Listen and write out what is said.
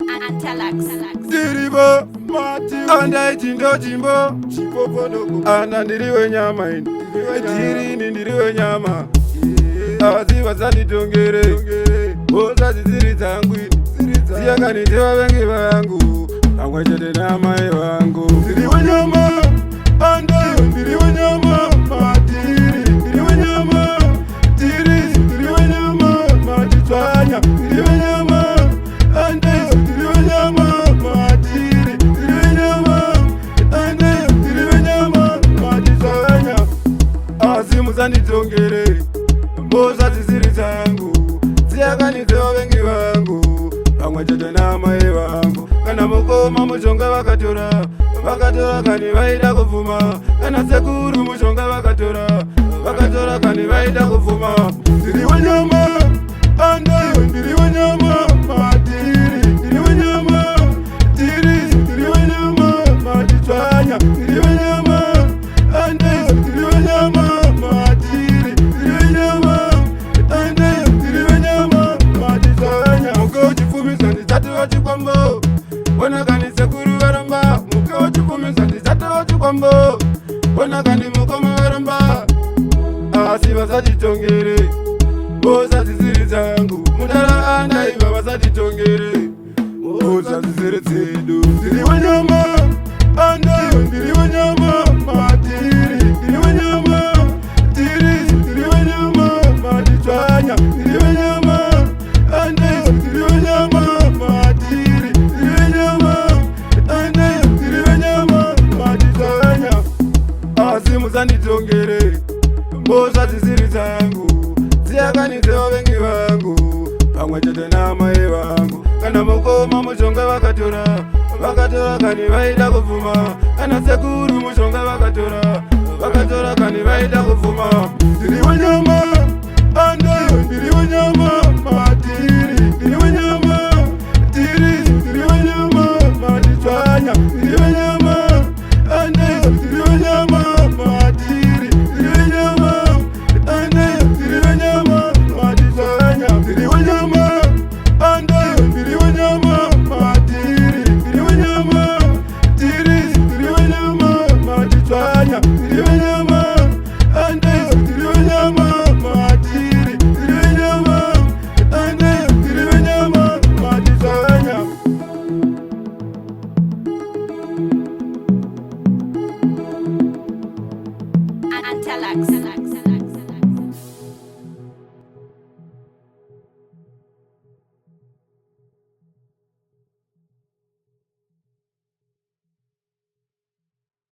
Antalax. Diribo, Mati, anda chindo chimbo, chipo podoko, anda ndiriwe nyama ini, jiri ndiriwe nyama, azi wasani tongere, oza ziziri zangu ini, ziyaka nitewa wengi wangu, angwechete na mai wangu. Ndiriwe nyama, anda ndiriwe nyama, Mati, ndiriwe nyama, jiri ndiriwe nyama, Mati twanya, ndiriwe nyama, anda ndiriwe nyama. Musanditongere mboza zisiri zangu ziyakanitewa wengi wangu pamwechete na mai vangu. Kana mukoma mushonga vakatora kani vaida kuvuma, kana sekuru mushonga vakatora kani vaida kuvuma. Ndiriwe nyama, anda ndiriwe nyama, Matiri ndiriwe nyama, tiri ndiriwe nyama, Mati twanya ndiriwe nyama, anda ndiriwe nyama, chikwambo bona kani sekuru varamba muke wachifumisa ndisata wachikwambo bona kani mukoma varamba asi vasatitongere mboza zisiri dzangu mudara andaiva vasatitongere mboza zisiri dzedu. Ndiriwe nyama, andayo ndiriwe nyama, Matiri ndiriwe nyama, tiri ndiriwe nyama, Mati twanya ndiriwe nyama, andayo ndiriwe nyama, musanditongere mboza zisiri zangu ziyakanitewa wengi vangu pamwechete na mai vangu. Kana mukoma mushonga vakatora kani vaida kuvuma, kana sekuru mushonga vakatora kani vaida kuvuma. Ndiriwe nyama, andayo ndiriwe nyama, Matiri